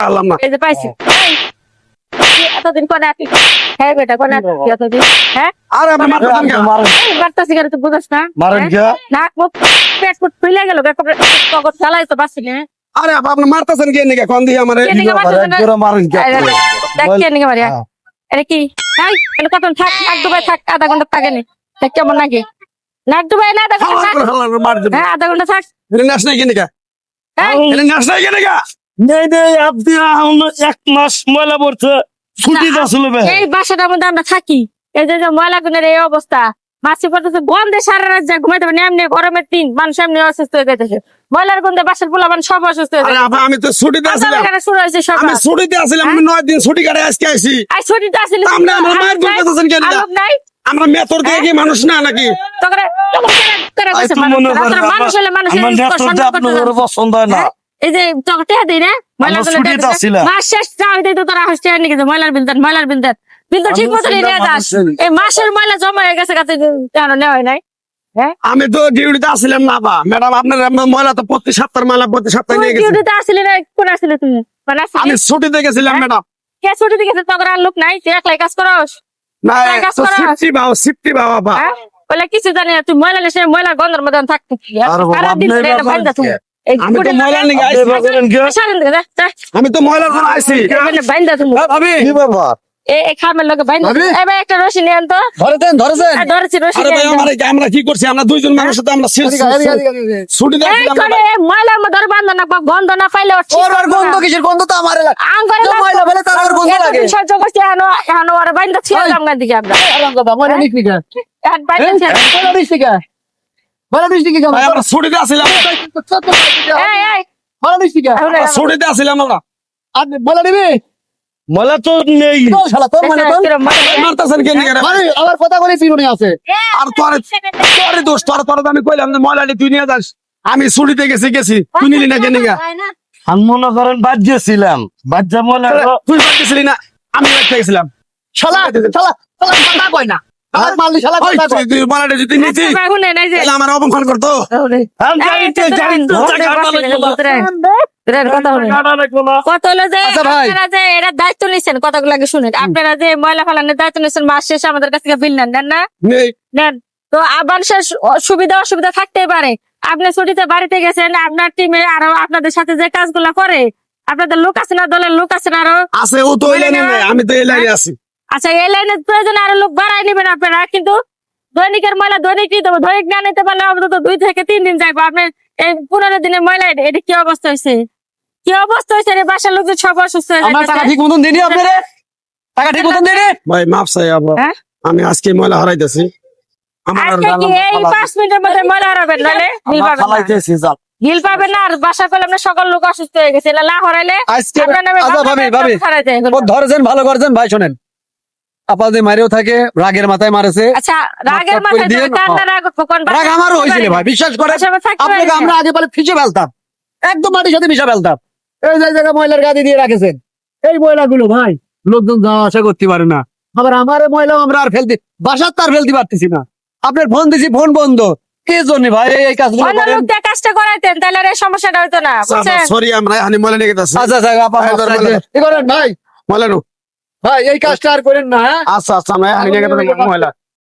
আল্লাহ না এই যে পাইছি এতদিন কোন আটি হ্যাঁ বেটা কোন আটি এতদিন হ্যাঁ আরে আমি মারতাম কেন মারতাছি কেন তুই বুঝছ না মারেন কে নাক মুখ পেট ফুট ফুলে গেল কগর চালাই তো বাসি না আরে আপনি মারতাছেন কে নিকে কোন দিয়ে আমারে মারেন কে দেখ কে নিকে মারিয়া আরে কি হাই এনে কত থাক নাক ডুবাই থাক আধা ঘন্টা থাকে নি দেখ কেমন লাগে নাক ডুবাই না আধা ঘন্টা থাক হ্যাঁ আধা ঘন্টা থাক এটা নাচ নাই কে নিকে এটা নাচ নাই কে নিকে নেই নেই আপনি এক মাস ময়লা পড়ছে ছুটি আসলে এই বাসাটার মধ্যে আমরা থাকি এই যে ময়লা গুনের এই অবস্থা মাছি পড়তেছে গন্ধে সারা রাত যা ঘুমাইতে পারে এমনি গরমের দিন মানুষ এমনি অসুস্থ হয়ে যাইতেছে ময়লার গন্ধে বাসার পোলাপান সব অসুস্থ হয়ে আরে আমি তো ছুটিতে আছিলাম শুরু হয়েছে সব আমি ছুটিতে আছিলাম আমি 9 দিন ছুটি কাটে আজকে আইছি আই ছুটিতে আসলে আমরা আমার মায়ের বলতেছেন কেন নাই আমরা মেতর দিয়ে কি মানুষ না নাকি তোরে করে কইছে মানুষ হলে মানুষের পছন্দ হয় না এই যে তোকে দেই না ময়লা গুলো মাস শেষ চাই দেই তো তোরা হাসতে নাকি ময়লার বিল দেন বিল তো ঠিক মতো নিয়ে যাস এই মাসের ময়লা জমা হয়ে গেছে কাছে কেন নেওয়া হয় নাই হ্যাঁ আমি তো ডিউটিতে আসছিলাম না বা ম্যাডাম আপনার ময়লা তো প্রতি সপ্তাহে ময়লা প্রতি সপ্তাহে নিয়ে গেছে ডিউটিতে আসলে না কোন আসলে তুমি কোন আসলে আমি ছুটিতে গেছিলাম ম্যাডাম কে ছুটিতে গেছে তোর আর লোক নাই তুই একলাই কাজ করস না তো সিফটি বাবা বলে কিছু জানি না তুই ময়লা নেছে ময়লা গন্ধের মধ্যে থাকতে সারা দিন বাইন্দা তুমি আমি তো ময়লা নিয়ে আইছি আমি তো ময়লার জন্য আইছি বাইন্দা তুমি ভাবি কি ব্যাপার এই খামের লোকে বাইন্দা এবার একটা রশি নিয়ে আনতো ধরেছেন ধরেছি রশি আরে ভাই আমরা কি করছি আমরা দুইজন মানুষের সাথে আমরা ছুটিতে আসছিলাম ময়লার মধ্যে বান্ধা না গন্ধ না পাইলে ওর গন্ধ কিসের গন্ধ তো আমার লাগে ময়লা ফেলে তার গন্ধ লাগে সহ্য করছি এখনো ওরা বাইন্দা ছিল আমার দিকে আমরা ময়লা নিকি কা ময়লা নিকি কা ময়লা নিকি কা ভাই আমরা ছুটিতে আসছিলাম ময়লা নিকি কা ছুটিতে আসছিলাম আমরা আপনি ময়লা নিবি ময়লা তো নেই শালা তোর মানে তো মারতাছেন কে নিকে আরে আবার কথা বলি পিরুনি আছে আর তোরে দোষ তোর আমি কইলাম যে ময়লাটি তুই নিয়ে যাস আমি ছুটিতে গেছি তুই নিলি না কে নিকে আমি মনে করেন বাজ্যছিলাম বাজ্যা ময়লা তুই বাড়তেছিলি না আমি বাড়তে গেছিলাম শালা কথা কই না আর মারলি শালা কথা কই তুই ময়লাটি যদি নিতি তাহলে আমার অপমান করতো কত হলো যে আপনারা যে এরা দায়িত্ব নিচ্ছেন কথাগুলো আগে শুনেন আপনারা যে ময়লা ফেলানোর দায়িত্ব নিচ্ছেন মাস শেষে আমাদের কাছ থেকে বিল নেন না নেন তো আবার সুবিধা অসুবিধা থাকতেই পারে আপনি ছুটিতে বাড়িতে গেছেন আপনার টিমে আরো আপনাদের সাথে যে কাজগুলো করে আপনাদের লোক আছে না দলের লোক আছে না আরো আছে ও তো এই লাইনে নাই আমি তো এই লাইনে আছি আচ্ছা এই লাইনের প্রয়োজন আরো লোক বাড়াই নেবেন আপনারা কিন্তু দৈনিকের ময়লা দৈনিকই দেবো দৈনিক না নিতে পারলে অন্তত 2 থেকে 3 দিন যাইবো আপনার এই 15 দিনের ময়লা এটা কি অবস্থা হয়েছে কি অবস্থা হয়েছে রে বাসার লোকজন সব অসুস্থ হয়ে আমার টাকা ঠিক মতন দিনি আপনারে টাকা ঠিক মতন দিনি ভাই মাফ চাই আবার আমি আজকে ময়লা হারাইতেছি আমার আজকে কি এই 5 মিনিটের মধ্যে ময়লা হারাবেন নালে হিল পাবেন ফালাইতেছি যা হিল পাবেন না আর বাসা পেলে আপনার সকল লোক অসুস্থ হয়ে গেছে না হরাইলে আজকে আচ্ছা ভাবি ও ধরেছেন ভালো করছেন ভাই শুনেন আপাতত মারিও থাকে রাগের মাথায় মারেছে আচ্ছা রাগের মাথায় কান্না রাগ কোন রাগ আমারও হয়েছিল ভাই বিশ্বাস করে আপনাকে আমরা আগে বলে ফিচে ফেলতাম একদম মাটির সাথে মিশা ফেলতাম এই যে জায়গা ময়লার গাদি দিয়ে রাখেছেন এই ময়লাগুলো ভাই লোকজন যাওয়া আসা করতে পারে না আবার আমার ময়লাও আমরা আর ফেলতে বাসার তার ফেলতে পারতেছি না আপনার ফোন দিছি ফোন বন্ধ কে জন্য ভাই এই কাজগুলো করেন কাজটা করাইতেন তাহলে এই সমস্যাটা হতো না বুঝছেন সরি আমরা এখানে ময়লা নিয়ে গেছি আচ্ছা আচ্ছা আপা কি করেন ভাই ময়লা নো ভাই এই কাজটা আর করেন না আচ্ছা আমরা এখানে নিয়ে গেছি ময়লা